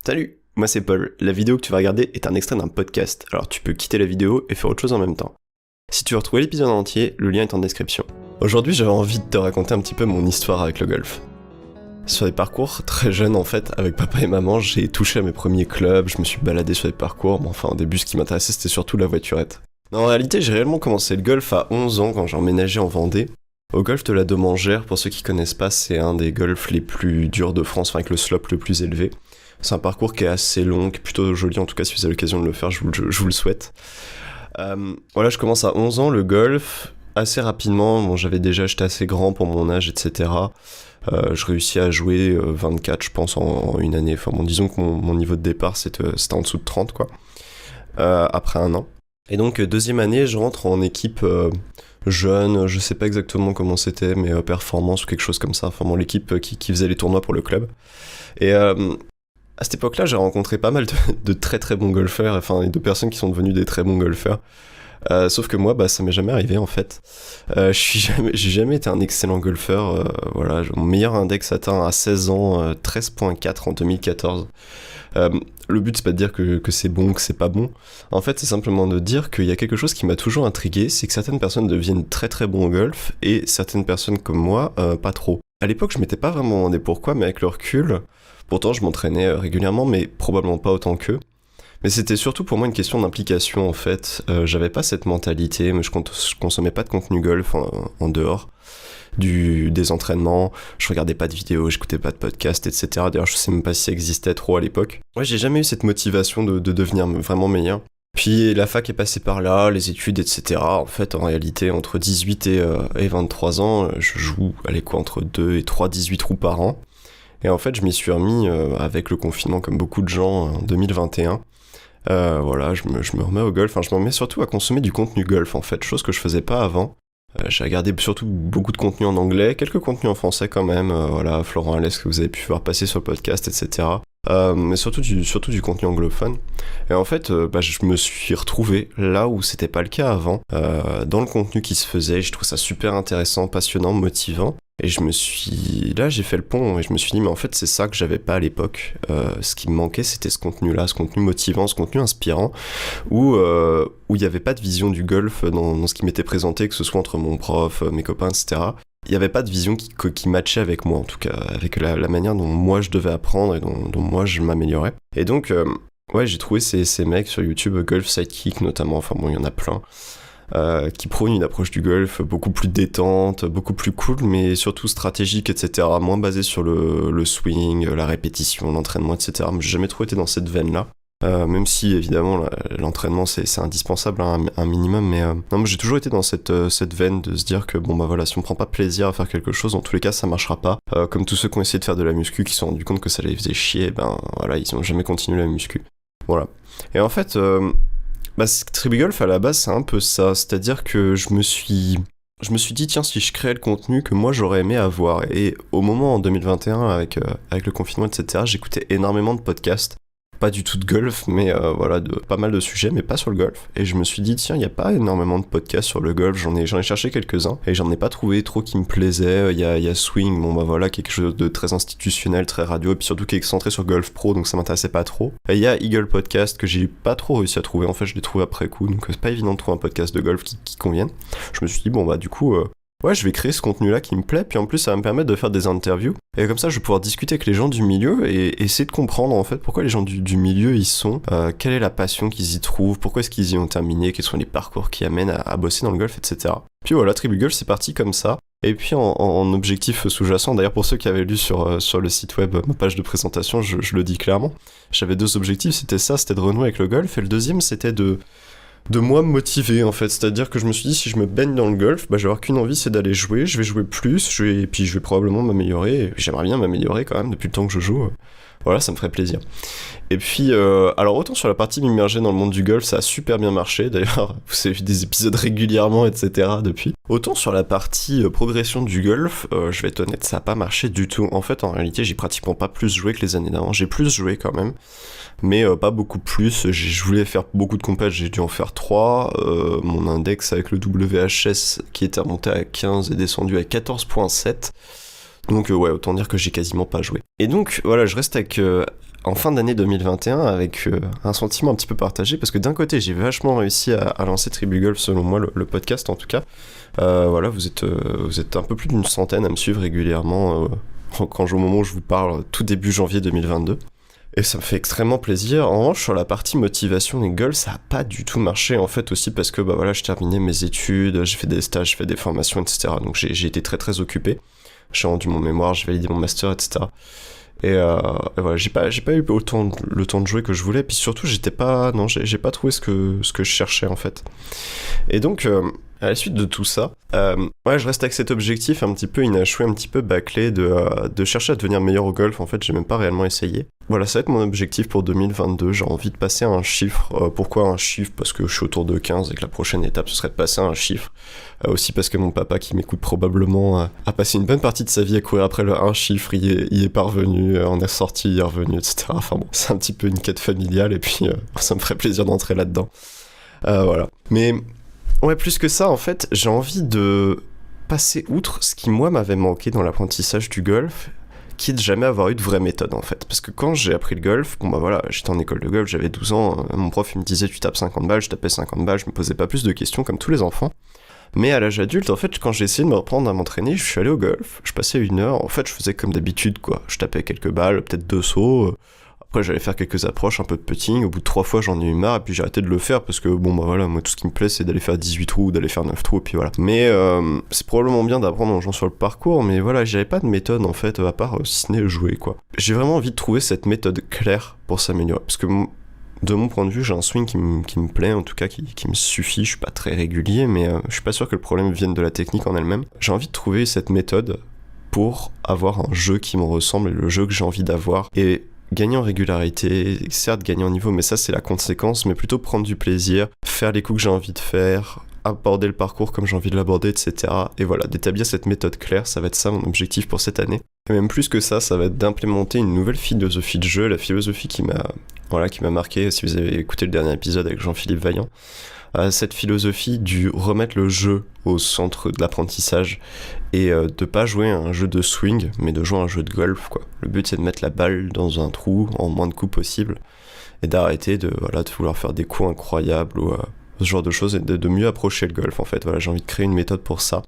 Salut, moi c'est Paul. La vidéo que tu vas regarder est un extrait d'un podcast, alors tu peux quitter la vidéo et faire autre chose en même temps. Si tu veux retrouver l'épisode en entier, le lien est en description. Aujourd'hui, j'avais envie de te raconter un petit peu mon histoire avec le golf. Sur des parcours très jeunes en fait, avec papa et maman, j'ai touché à mes premiers clubs, je me suis baladé sur des parcours, mais enfin au début ce qui m'intéressait c'était surtout la voiturette. Non, en réalité, j'ai réellement commencé le golf à 11 ans quand j'ai emménagé en Vendée. Au golf de la Domangère, pour ceux qui connaissent pas, c'est un des golfs les plus durs de France, enfin avec le slope le plus élevé. C'est un parcours qui est assez long, qui est plutôt joli, en tout cas si vous avez l'occasion de le faire, je vous le souhaite. Voilà, je commence à 11 ans, le golf, assez rapidement, bon, j'étais assez grand pour mon âge, etc. Je réussis à jouer 24, je pense, en une année. Enfin bon, disons que mon niveau de départ, c'était en dessous de 30, quoi, après un an. Et donc, deuxième année, je rentre en équipe jeune, je sais pas exactement comment c'était, mais performance ou quelque chose comme ça. Enfin bon, l'équipe qui faisait les tournois pour le club. Et à cette époque-là, j'ai rencontré pas mal de très très bons golfeurs, enfin, et de personnes qui sont devenues des très bons golfeurs. Sauf que moi, ça m'est jamais arrivé en fait. J'ai jamais été un excellent golfeur. Voilà, mon meilleur index atteint à 16 ans, 13.4 en 2014. Le but c'est pas de dire que c'est bon, que c'est pas bon. En fait, c'est simplement de dire qu'il y a quelque chose qui m'a toujours intrigué, c'est que certaines personnes deviennent très très bons au golf et certaines personnes comme moi, pas trop. À l'époque, je m'étais pas vraiment demandé pourquoi, mais avec le recul, pourtant je m'entraînais régulièrement, mais probablement pas autant qu'eux. Mais c'était surtout pour moi une question d'implication en fait. J'avais pas cette mentalité, mais je consommais pas de contenu golf en dehors des entraînements, je regardais pas de vidéos, j'écoutais pas de podcasts, etc. D'ailleurs, je sais même pas si ça existait trop à l'époque. Ouais, j'ai jamais eu cette motivation de devenir vraiment meilleur. Puis la fac est passée par là, les études, etc. En fait, en réalité, entre 18 et 23 ans, je joue, entre 2 et 3 18 trous par an. Et en fait, je m'y suis remis avec le confinement, comme beaucoup de gens, en 2021. Voilà, je me remets au golf, je me remets surtout à consommer du contenu golf, en fait, chose que je faisais pas avant. J'ai regardé surtout beaucoup de contenu en anglais, quelques contenus en français quand même, voilà, Florent Alès que vous avez pu voir passer sur le podcast, etc. Mais surtout du contenu anglophone. Et en fait, je me suis retrouvé là où c'était pas le cas avant, dans le contenu qui se faisait. Je trouve ça super intéressant, passionnant, motivant. Et là j'ai fait le pont et je me suis dit mais en fait c'est ça que j'avais pas à l'époque. Ce qui me manquait c'était ce contenu-là, ce contenu motivant, ce contenu inspirant, où il y avait pas de vision du golf dans ce qui m'était présenté, que ce soit entre mon prof, mes copains, etc. Il y avait pas de vision qui matchait avec moi en tout cas, avec la manière dont moi je devais apprendre et dont moi je m'améliorais. Et donc ouais, j'ai trouvé ces mecs sur YouTube, Golf Sidekick notamment, enfin bon il y en a plein. Qui prône une approche du golf beaucoup plus détente, beaucoup plus cool, mais surtout stratégique, etc. Moins basé sur le swing, la répétition, l'entraînement, etc. J'ai jamais trop été dans cette veine-là. Même si évidemment l'entraînement c'est indispensable un minimum, mais non, j'ai toujours été dans cette veine de se dire que si on prend pas plaisir à faire quelque chose, dans tous les cas ça marchera pas. Comme tous ceux qui ont essayé de faire de la muscu, qui se sont rendus compte que ça les faisait chier, ils ont jamais continué la muscu. Voilà. Et en fait Tribu Golf à la base c'est un peu ça, c'est-à-dire que je me suis dit tiens si je créais le contenu que moi j'aurais aimé avoir, et au moment en 2021 avec le confinement etc, j'écoutais énormément de podcasts, pas du tout de golf mais de pas mal de sujets mais pas sur le golf, et je me suis dit tiens il y a pas énormément de podcasts sur le golf, j'en ai cherché quelques-uns et j'en ai pas trouvé trop qui me plaisaient. Il y a Swing, quelque chose de très institutionnel, très radio, et puis surtout qui est centré sur Golf Pro, donc ça m'intéressait pas trop. Et il y a Eagle Podcast que j'ai pas trop réussi à trouver, en fait je l'ai trouvé après coup, donc c'est pas évident de trouver un podcast de golf qui convienne. Je me suis dit du coup ouais, je vais créer ce contenu-là qui me plaît, puis en plus ça va me permettre de faire des interviews, et comme ça je vais pouvoir discuter avec les gens du milieu et essayer de comprendre en fait pourquoi les gens du milieu y sont, quelle est la passion qu'ils y trouvent, pourquoi est-ce qu'ils y ont terminé, quels sont les parcours qui amènent à bosser dans le golf, etc. Puis voilà, Tribu Golf c'est parti comme ça. Et puis en objectif sous-jacent, d'ailleurs pour ceux qui avaient lu sur le site web ma page de présentation, je le dis clairement, j'avais deux objectifs, c'était de renouer avec le golf, et le deuxième c'était de moi me motiver en fait, c'est-à-dire que je me suis dit si je me baigne dans le golf, je vais avoir qu'une envie, c'est d'aller jouer, je vais jouer plus, et puis je vais probablement m'améliorer, et j'aimerais bien m'améliorer quand même depuis le temps que je joue, voilà, ça me ferait plaisir. Et puis alors autant sur la partie m'immerger dans le monde du golf ça a super bien marché, d'ailleurs vous avez vu des épisodes régulièrement etc depuis, autant sur la partie progression du golf, je vais être honnête, ça a pas marché du tout. En fait en réalité j'ai pratiquement pas plus joué que les années d'avant, j'ai plus joué quand même, mais pas beaucoup plus. Je voulais faire beaucoup de compètes, j'ai dû en faire 3. Mon index avec le WHS qui était remonté à 15 est descendu à 14.7. Donc ouais, autant dire que j'ai quasiment pas joué. Et donc voilà, je reste avec en fin d'année 2021 avec un sentiment un petit peu partagé, parce que d'un côté j'ai vachement réussi à lancer Tribu Golf, selon moi, le podcast en tout cas. Voilà, vous êtes un peu plus d'une centaine à me suivre régulièrement au moment où je vous parle, tout début janvier 2022. Et ça me fait extrêmement plaisir. En revanche, sur la partie motivation et goals, ça a pas du tout marché, en fait, aussi parce que bah voilà, je terminais mes études, j'ai fait des stages, j'ai fait des formations, etc. Donc j'ai été très très occupé. J'ai rendu mon mémoire, j'ai validé mon master, etc. Et voilà, j'ai pas eu le temps de jouer que je voulais. Puis surtout, j'ai pas trouvé ce que je cherchais, en fait. Et donc, à la suite de tout ça, ouais, je reste avec cet objectif un petit peu inachevé, un petit peu bâclé de chercher à devenir meilleur au golf. En fait, j'ai même pas réellement essayé. Voilà, ça va être mon objectif pour 2022. J'ai envie de passer à un chiffre. Pourquoi un chiffre ? Parce que je suis autour de 15 et que la prochaine étape, ce serait de passer à un chiffre. Aussi parce que mon papa, qui m'écoute probablement, a passé une bonne partie de sa vie à courir après le un chiffre. Il est parvenu, on est sorti, il est revenu, etc. Enfin bon, c'est un petit peu une quête familiale et puis ça me ferait plaisir d'entrer là-dedans. Voilà. Mais ouais, plus que ça, en fait, j'ai envie de passer outre ce qui, moi, m'avait manqué dans l'apprentissage du golf, qui est de jamais avoir eu de vraie méthode, en fait. Parce que quand j'ai appris le golf, bon bah voilà, j'étais en école de golf, j'avais 12 ans, mon prof il me disait tu tapes 50 balles, je tapais 50 balles, je me posais pas plus de questions comme tous les enfants. Mais à l'âge adulte, en fait, quand j'ai essayé de me reprendre à m'entraîner, je suis allé au golf, je passais 1 heure, en fait, je faisais comme d'habitude, quoi. Je tapais quelques balles, peut-être 2 sauts, après j'allais faire quelques approches, un peu de putting, au bout de 3 fois j'en ai eu marre, et puis j'ai arrêté de le faire, parce que bon bah voilà, moi tout ce qui me plaît c'est d'aller faire 18 trous, ou d'aller faire 9 trous, et puis voilà. Mais c'est probablement bien d'apprendre en jouant sur le parcours, mais voilà, j'avais pas de méthode en fait, à part si ce n'est jouer, quoi. J'ai vraiment envie de trouver cette méthode claire pour s'améliorer, parce que de mon point de vue, j'ai un swing qui me plaît, en tout cas qui me suffit. Je suis pas très régulier, mais je suis pas sûr que le problème vienne de la technique en elle-même. J'ai envie de trouver cette méthode pour avoir un jeu qui me ressemble et le jeu que j'ai envie d'avoir. Et gagner en régularité, certes gagner en niveau, mais ça c'est la conséquence, mais plutôt prendre du plaisir, faire les coups que j'ai envie de faire, aborder le parcours comme j'ai envie de l'aborder, etc. Et voilà, d'établir cette méthode claire, ça va être ça mon objectif pour cette année. Et même plus que ça va être d'implémenter une nouvelle philosophie de jeu, la philosophie qui m'a marqué, si vous avez écouté le dernier épisode avec Jean-Philippe Vaillant. Cette philosophie du remettre le jeu au centre de l'apprentissage et de pas jouer à un jeu de swing, mais de jouer à un jeu de golf, quoi. Le but c'est de mettre la balle dans un trou en moins de coups possible et d'arrêter de vouloir faire des coups incroyables ou ce genre de choses et de mieux approcher le golf, en fait. Voilà, j'ai envie de créer une méthode pour ça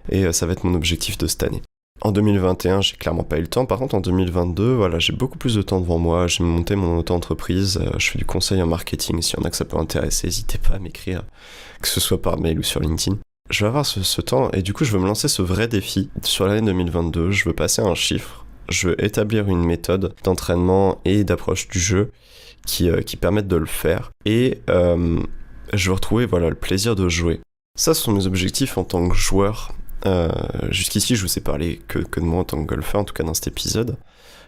et ça va être mon objectif de cette année. En 2021, j'ai clairement pas eu le temps. Par contre, en 2022, voilà, j'ai beaucoup plus de temps devant moi. J'ai monté mon auto-entreprise. Je fais du conseil en marketing. S'il y en a que ça peut intéresser, n'hésitez pas à m'écrire, que ce soit par mail ou sur LinkedIn. Je vais avoir ce temps et du coup, je veux me lancer ce vrai défi sur l'année 2022. Je veux passer un chiffre. Je veux établir une méthode d'entraînement et d'approche du jeu qui permettent de le faire. Et je veux retrouver le plaisir de jouer. Ça, ce sont mes objectifs en tant que joueur. Jusqu'ici, je vous ai parlé que de moi en tant que golfeur, en tout cas dans cet épisode.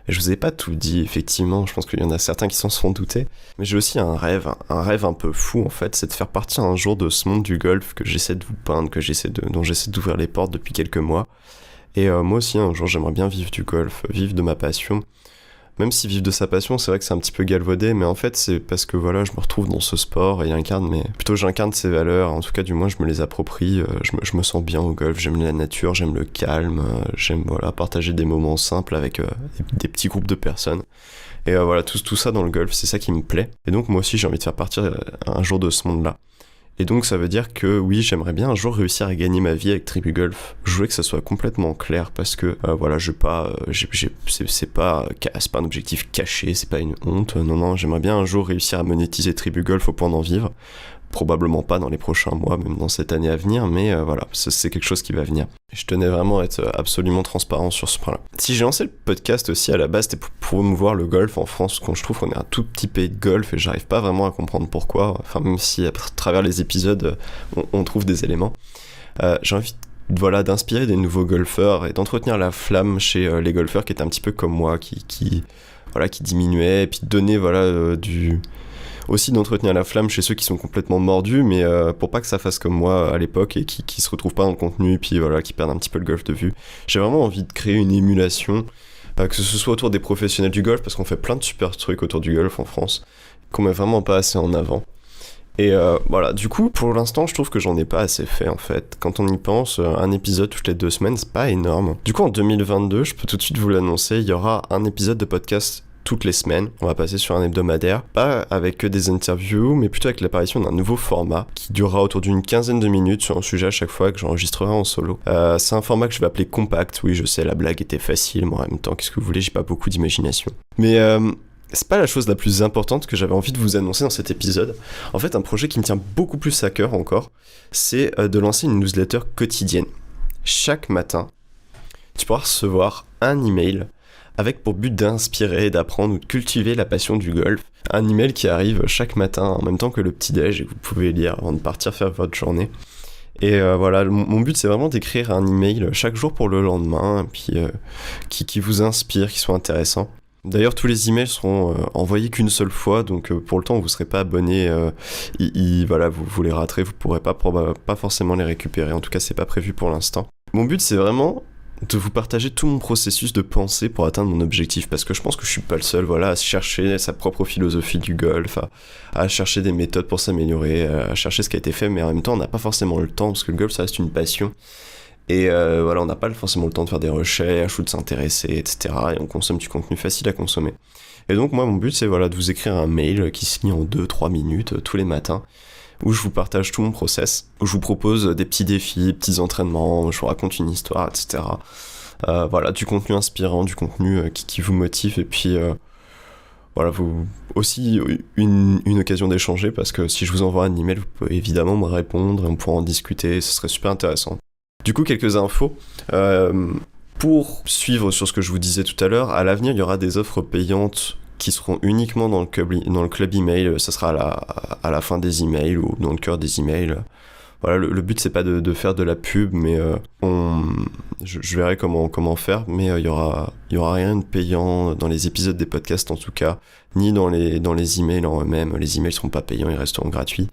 Et je vous ai pas tout dit, effectivement, je pense qu'il y en a certains qui s'en sont doutés. Mais j'ai aussi un rêve un peu fou, en fait, c'est de faire partie un jour de ce monde du golf que j'essaie de vous peindre, dont j'essaie d'ouvrir les portes depuis quelques mois. Et moi aussi, un jour, j'aimerais bien vivre du golf, vivre de ma passion. Même si vivre de sa passion, c'est vrai que c'est un petit peu galvaudé, mais en fait, c'est parce que voilà, je me retrouve dans ce sport et j'incarne ses valeurs, en tout cas, du moins, je me les approprie, je me sens bien au golf, j'aime la nature, j'aime le calme, j'aime, partager des moments simples avec des petits groupes de personnes. Et tout ça dans le golf, c'est ça qui me plaît. Et donc, moi aussi, j'ai envie de faire partie un jour de ce monde-là. Et donc ça veut dire que oui, j'aimerais bien un jour réussir à gagner ma vie avec Tribu Golf. Je voulais que ça soit complètement clair parce que c'est pas un objectif caché, c'est pas une honte. Non, j'aimerais bien un jour réussir à monétiser Tribu Golf au point d'en vivre. Probablement pas dans les prochains mois, même dans cette année à venir, mais c'est quelque chose qui va venir. Je tenais vraiment à être absolument transparent sur ce point-là. Si j'ai lancé le podcast aussi à la base, c'était pour promouvoir le golf en France, quand je trouve qu'on est un tout petit pays de golf et j'arrive pas vraiment à comprendre pourquoi, enfin même si à travers les épisodes on trouve des éléments. J'ai envie d'inspirer des nouveaux golfeurs et d'entretenir la flamme chez les golfeurs qui étaient un petit peu comme moi, qui diminuaient, et puis de donner aussi d'entretenir la flamme chez ceux qui sont complètement mordus, mais pour pas que ça fasse comme moi à l'époque et qui se retrouvent pas dans le contenu, et puis qui perdent un petit peu le golf de vue. J'ai vraiment envie de créer une émulation, que ce soit autour des professionnels du golf, parce qu'on fait plein de super trucs autour du golf en France, qu'on met vraiment pas assez en avant. Et voilà, du coup, pour l'instant, je trouve que j'en ai pas assez fait, en fait. Quand on y pense, un épisode toutes les 2 semaines, c'est pas énorme. Du coup, en 2022, je peux tout de suite vous l'annoncer, il y aura un épisode de podcast toutes les semaines. On va passer sur un hebdomadaire, pas avec que des interviews, mais plutôt avec l'apparition d'un nouveau format qui durera autour d'une 15aine de minutes sur un sujet à chaque fois que j'enregistrerai en solo. C'est un format que je vais appeler compact. Oui, je sais, la blague était facile, mais en même temps, qu'est-ce que vous voulez, j'ai pas beaucoup d'imagination. Mais c'est pas la chose la plus importante que j'avais envie de vous annoncer dans cet épisode. En fait, un projet qui me tient beaucoup plus à cœur encore, c'est de lancer une newsletter quotidienne. Chaque matin, tu pourras recevoir un email avec pour but d'inspirer, d'apprendre ou de cultiver la passion du golf. Un email qui arrive chaque matin en même temps que le petit-déj et que vous pouvez lire avant de partir faire votre journée. Et voilà, mon but c'est vraiment d'écrire un email chaque jour pour le lendemain, et puis qui vous inspire, qui soit intéressant. D'ailleurs, tous les emails seront envoyés qu'une seule fois, donc pour le temps où vous ne serez pas abonné, voilà, vous les raterez, vous ne pourrez pas forcément les récupérer. En tout cas, c'est pas prévu pour l'instant. Mon but, c'est vraiment de vous partager tout mon processus de pensée pour atteindre mon objectif, parce que je pense que je suis pas le seul, voilà, à chercher sa propre philosophie du golf, à chercher des méthodes pour s'améliorer, à chercher ce qui a été fait, mais en même temps, on n'a pas forcément le temps, parce que le golf, ça reste une passion. Et voilà, on n'a pas forcément le temps de faire des recherches ou de s'intéresser, etc. Et on consomme du contenu facile à consommer. Et donc moi, mon but, c'est voilà, de vous écrire un mail qui se lit en 2-3 minutes tous les matins, où je vous partage tout mon process, où je vous propose des petits défis, petits entraînements, je vous raconte une histoire, etc. Voilà, du contenu inspirant, du contenu qui vous motive, et puis voilà, aussi une occasion d'échanger, parce que si je vous envoie un email, vous pouvez évidemment me répondre, on pourra en discuter, ce serait super intéressant. Du coup, quelques infos. Pour suivre sur ce que je vous disais tout à l'heure, à l'avenir, il y aura des offres payantes qui seront uniquement dans le club email. Ça sera à la fin des emails ou dans le cœur des emails. Voilà, le but, c'est pas de faire de la pub, mais je verrai comment faire. Mais il y aura rien de payant dans les épisodes des podcasts, en tout cas, ni dans les emails en eux-mêmes. Les emails seront pas payants, ils resteront gratuits.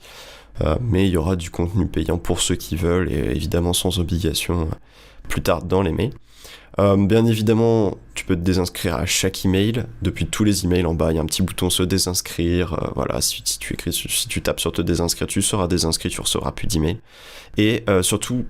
Mais il y aura du contenu payant pour ceux qui veulent, et évidemment sans obligation plus tard dans les mails. Bien évidemment, tu peux te désinscrire à chaque email. Depuis tous les emails en bas, il y a un petit bouton se désinscrire. Voilà, si tu tapes sur te désinscrire, tu seras désinscrit, tu recevras plus d'emails. Et surtout,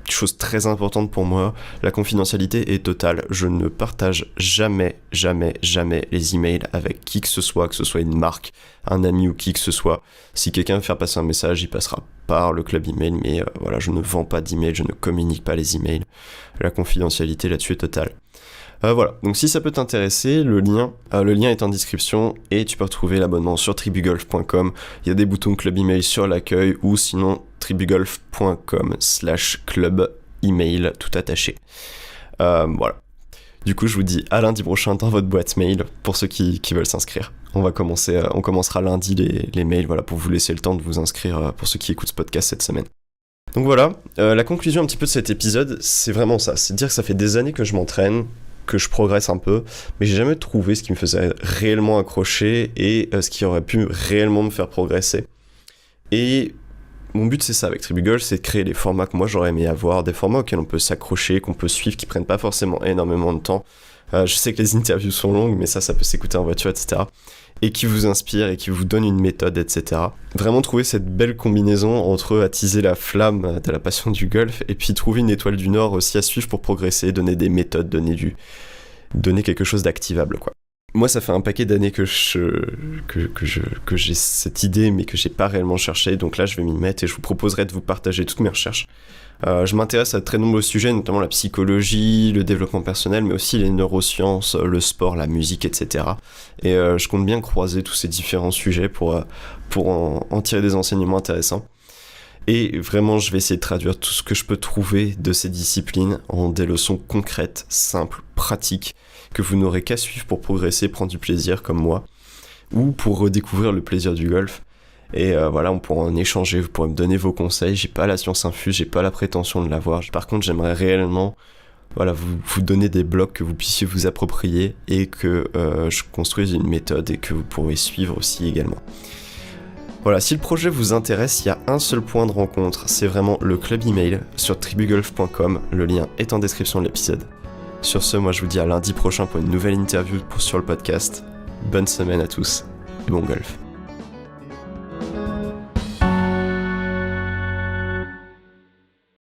chose très importante pour moi, la confidentialité est totale. Je ne partage jamais les emails avec qui que ce soit une marque, un ami ou qui que ce soit. Si quelqu'un veut faire passer un message, il passera par le club email, mais voilà, je ne vends pas d'emails, je ne communique pas les emails. La confidentialité là-dessus est totale. Voilà, donc si ça peut t'intéresser, le lien est en description et tu peux retrouver l'abonnement sur tribugolf.com. Il y a des boutons club email sur l'accueil ou sinon tribugolf.com/club email tout attaché. Voilà. Du coup, je vous dis à lundi prochain dans votre boîte mail pour ceux qui veulent s'inscrire. On commencera lundi les mails, voilà, pour vous laisser le temps de vous inscrire pour ceux qui écoutent ce podcast cette semaine. Donc voilà, la conclusion un petit peu de cet épisode, c'est vraiment ça. C'est de dire que ça fait des années que je m'entraîne, que je progresse un peu, mais j'ai jamais trouvé ce qui me faisait réellement accrocher et ce qui aurait pu réellement me faire progresser. Et mon but, c'est ça avec Tribugolf, c'est de créer des formats que moi j'aurais aimé avoir, des formats auxquels on peut s'accrocher, qu'on peut suivre, qui prennent pas forcément énormément de temps. Je sais que les interviews sont longues, mais ça peut s'écouter en voiture, etc. Et qui vous inspire et qui vous donne une méthode, etc. Vraiment trouver cette belle combinaison entre attiser la flamme de la passion du golf et puis trouver une étoile du Nord aussi à suivre pour progresser, donner des méthodes, donner quelque chose d'activable, quoi. Moi, ça fait un paquet d'années que j'ai cette idée, mais que j'ai pas réellement cherché. Donc là, je vais m'y mettre et je vous proposerai de vous partager toutes mes recherches. Je m'intéresse à de très nombreux sujets, notamment la psychologie, le développement personnel, mais aussi les neurosciences, le sport, la musique, etc. Et je compte bien croiser tous ces différents sujets pour en tirer des enseignements intéressants. Et vraiment, je vais essayer de traduire tout ce que je peux trouver de ces disciplines en des leçons concrètes, simples, pratiques, que vous n'aurez qu'à suivre pour progresser, prendre du plaisir comme moi, ou pour redécouvrir le plaisir du golf. Et voilà, on pourra en échanger, vous pourrez me donner vos conseils. J'ai pas la science infuse, j'ai pas la prétention de l'avoir. Par contre, j'aimerais réellement vous donner des blocs que vous puissiez vous approprier et que je construise une méthode et que vous pourrez suivre aussi également. Voilà, si le projet vous intéresse, il y a un seul point de rencontre, c'est vraiment le club email sur tribugolf.com, le lien est en description de l'épisode. Sur ce, moi je vous dis à lundi prochain pour une nouvelle interview sur le podcast. Bonne semaine à tous et bon golf.